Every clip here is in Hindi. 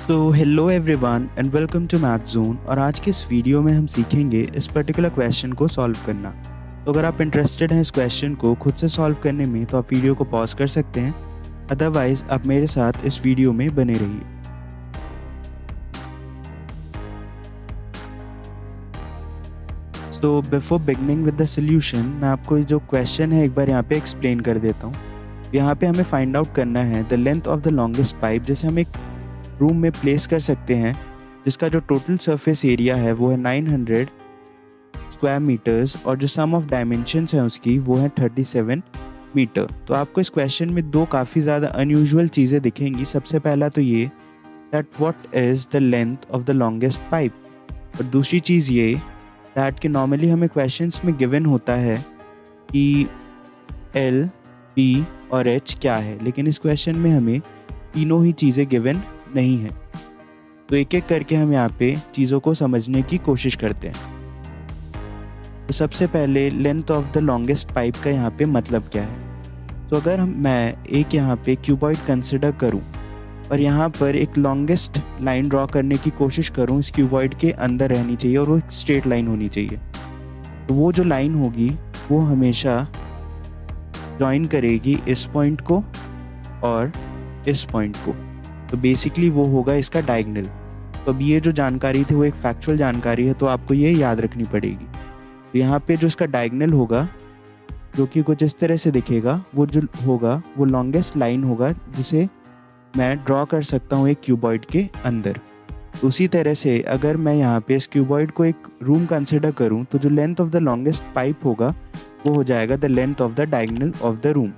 तो hello everyone and welcome to Math Zone. और आज के इस वीडियो में हम सीखेंगे इस पर्टिकुलर क्वेश्चन को सॉल्व करना। तो अगर आप इंटरेस्टेड हैं इस क्वेश्चन को खुद से सॉल्व करने में तो आप वीडियो को पॉज कर सकते हैं, अदरवाइज आप मेरे साथ इस वीडियो में बने रहिए। तो before beginning with the solution मैं आपको जो क्वेश्चन है एक बार यहाँ पे एक्सप्लेन कर देता हूँ। यहाँ पे हमें फाइंड आउट करना है the length of the longest pipe, जैसे हम एक रूम में प्लेस कर सकते हैं जिसका जो टोटल सरफेस एरिया है वो है 900 स्क्वायर मीटर्स और जो सम ऑफ डायमेंशंस है उसकी वो है 37 मीटर। तो आपको इस क्वेश्चन में दो काफ़ी ज़्यादा अनयूजुअल चीज़ें दिखेंगी। सबसे पहला तो ये that what is the length of the longest pipe, और दूसरी चीज़ ये दैट कि नॉर्मली हमें क्वेश्चंस में गिवन होता है कि एल, बी और एच क्या है, लेकिन इस क्वेश्चन में हमें तीनों ही चीज़ें गिवन नहीं है। तो एक एक करके हम यहाँ पे चीज़ों को समझने की कोशिश करते हैं। तो सबसे पहले length of the longest pipe का यहाँ पे मतलब क्या है। तो अगर मैं एक यहाँ पे क्यूबॉइड कंसिडर करूँ और यहाँ पर एक लॉन्गेस्ट लाइन ड्रॉ करने की कोशिश करूँ, इस क्यूबॉइड के अंदर रहनी चाहिए और वो एक स्ट्रेट लाइन होनी चाहिए। तो वो जो लाइन होगी वो हमेशा जॉइन करेगी इस पॉइंट को और इस पॉइंट को। तो बेसिकली वो होगा इसका डायगोनल। तो अब ये जो जानकारी थी वो एक फैक्चुअल जानकारी है, तो आपको ये याद रखनी पड़ेगी। तो यहाँ पे जो इसका डायगोनल होगा जो कि कुछ इस तरह से दिखेगा, वो जो होगा वो लॉन्गेस्ट लाइन होगा जिसे मैं ड्रॉ कर सकता हूँ एक क्यूबॉइड के अंदर। तो उसी तरह से अगर मैं यहाँ पे इस क्यूबॉइड को एक रूम कंसिडर करूँ तो जो length of the longest pipe होगा वो हो जाएगा the length of the diagonal of the room.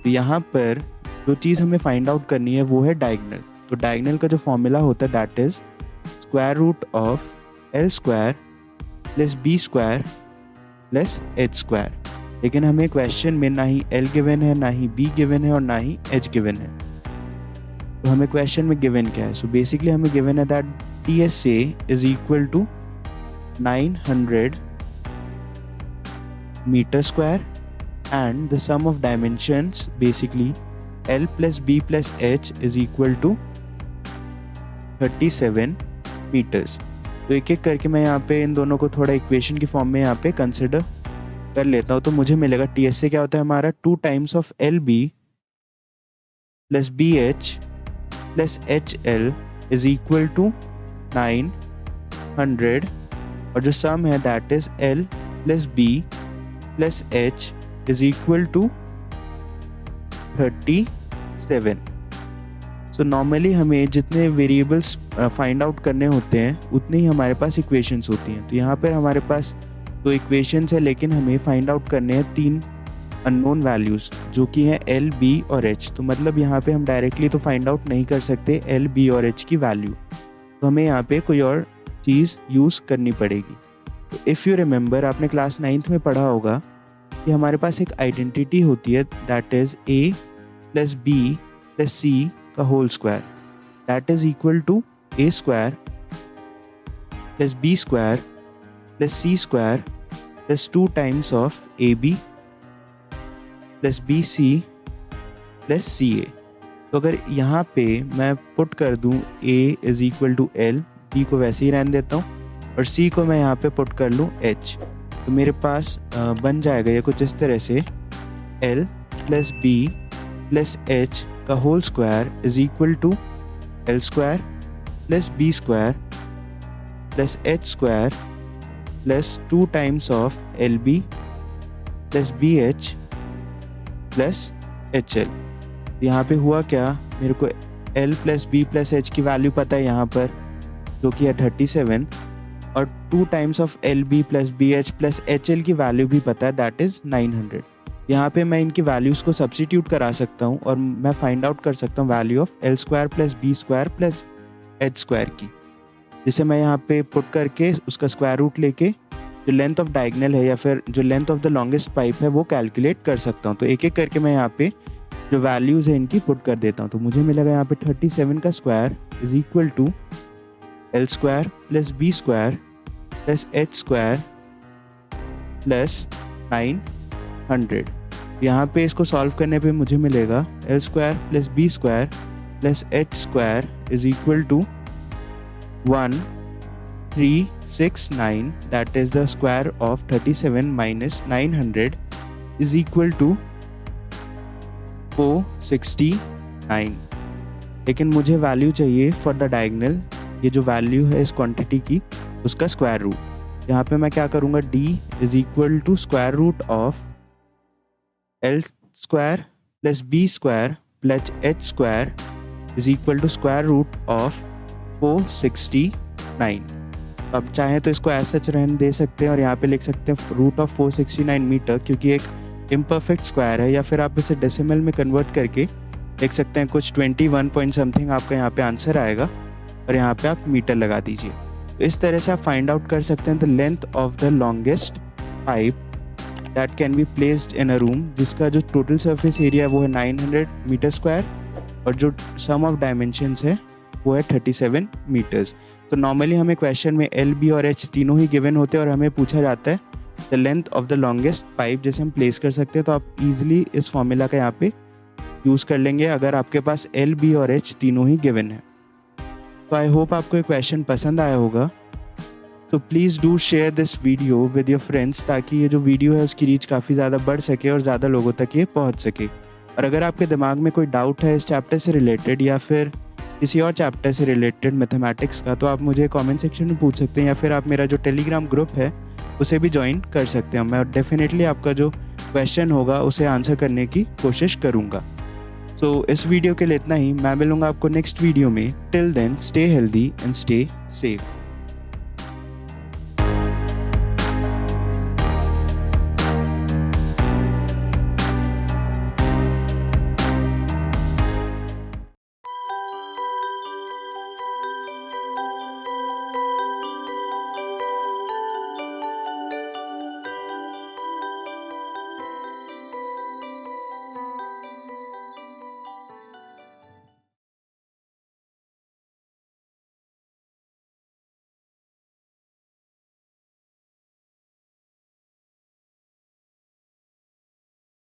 तो यहाँ पर जो चीज़ हमें फाइंड आउट करनी है वो है डायगोनल। तो डायगोनल का जो फॉर्मूला होता है that is square root of l square plus b square plus h square. लेकिन हमें क्वेश्चन में ना ही एल गिवन है, ना ही बी गिवन है और ना ही एच गिवन है। तो हमें क्वेश्चन में गिवन क्या है? सो बेसिकली हमें गिवन है that T S A is equal to 900 metre square and the sum of dimensions basically L plus B plus H is equal to 37 meters। तो एक एक करके मैं यहाँ पे इन दोनों को थोड़ा इक्वेशन की फॉर्म में यहाँ पे कंसिडर कर लेता हूँ। तो मुझे मिलेगा टी एस से क्या होता है हमारा 2 times of l b plus b h plus h l is equal to 900 और जो सम है that is l plus b plus h is equal to 37। So normally हमें जितने वेरिएबल्स फाइंड आउट करने होते हैं उतने ही हमारे पास इक्वेशंस होती हैं। तो यहाँ पर हमारे पास 2 इक्वेशंस है, लेकिन हमें फाइंड आउट करने हैं 3 अननोन वैल्यूज़ जो कि हैं एल, बी और एच। तो मतलब यहाँ पे हम डायरेक्टली तो फाइंड आउट नहीं कर सकते एल, बी और एच की वैल्यू, तो हमें यहाँ पे कोई और चीज़ यूज़ करनी पड़ेगी। तो इफ़ यू रिमेंबर, आपने क्लास 9th में पढ़ा होगा कि हमारे पास एक आइडेंटिटी होती है that is a plus b plus c का whole square that is equal to a square plus b square plus c square plus 2 times of a b plus b c plus c a. तो अगर यहाँ पे मैं पुट कर दूँ a is equal to l, b को वैसे ही रहने देता हूँ और सी को मैं यहाँ पे पुट कर लूँ एच, तो मेरे पास बन जाएगा ये कुछ इस तरह से L plus b plus h का whole square is equal to l square plus b square plus h square plus 2 times of l b plus b h plus h l. यहाँ पे हुआ क्या, मेरे को L plus b plus h की वैल्यू पता है यहाँ पर जो कि है 37 और 2 times of l b plus b h plus h l की वैल्यू भी पता है दैट इज़ 900। यहाँ पे मैं इनकी वैल्यूज़ को सब्स्टिट्यूट करा सकता हूँ और मैं फाइंड आउट कर सकता हूँ value of l square plus b square plus h square की, जिसे मैं यहाँ पे पुट करके उसका स्क्वायर रूट लेके जो लेंथ ऑफ डायगोनल है या फिर जो length of the longest pipe है वो कैलकुलेट कर सकता हूँ। तो एक एक करके मैं यहाँ पे जो वैल्यूज़ है इनकी पुट कर देता हूँ। तो मुझे मिलेगा यहाँ पे 37 का square is equal to l square plus b square plus h square plus 900। यहाँ पे इसको सॉल्व करने पे मुझे मिलेगा l square plus b square plus h square is equal to 1369, that is the square of 37 minus 900 is equal to 469. लेकिन मुझे वैल्यू चाहिए फॉर द डायगोनल, ये जो वैल्यू है इस क्वांटिटी की उसका स्क्वायर रूट। यहाँ पे मैं क्या करूँगा, d is equal to square root of l square plus b square plus h square is equal to square root of 469। अब चाहे तो इसको ऐसा रहने दे सकते हैं और यहाँ पे लिख सकते हैं रूट ऑफ 469 मीटर, क्योंकि एक इम्परफेक्ट स्क्वायर है, या फिर आप इसे डेसिमल में कन्वर्ट करके देख सकते हैं कुछ 21 पॉइंट समथिंग आपका यहाँ पे आंसर आएगा और यहाँ पे आप मीटर लगा दीजिए। तो इस तरह से आप फाइंड आउट कर सकते हैं the length of the longest pipe that can be placed in a room, जिसका जो टोटल सरफेस एरिया है वो है 900 मीटर स्क्वायर और जो सम ऑफ डायमेंशंस है वो है 37 मीटर्स। तो नॉर्मली हमें क्वेश्चन में एल बी और एच तीनों ही गिवन होते हैं और हमें पूछा जाता है the length of the longest pipe, जैसे हम प्लेस कर सकते हैं। तो आप इजीली इस फॉर्मूला का यहाँ पे यूज़ कर लेंगे अगर आपके पास एल बी और एच तीनों ही गिवन है। तो आई होप आपको ये क्वेश्चन पसंद आया होगा। तो please do share this video with your friends, ताकि ये जो वीडियो है उसकी रीच काफ़ी ज़्यादा बढ़ सके और ज़्यादा लोगों तक ये पहुँच सके। और अगर आपके दिमाग में कोई डाउट है इस चैप्टर से रिलेटेड या फिर किसी और चैप्टर से रिलेटेड मैथमेटिक्स का, तो आप मुझे कमेंट सेक्शन में पूछ सकते हैं, या फिर आप मेरा जो टेलीग्राम ग्रुप है उसे भी ज्वाइन कर सकते हैं। मैं डेफिनेटली आपका जो क्वेश्चन होगा उसे आंसर करने की कोशिश करूँगा। सो इस वीडियो के लिए इतना ही। मैं मिलूँगा आपको नेक्स्ट वीडियो में। Till then stay healthy and stay safe.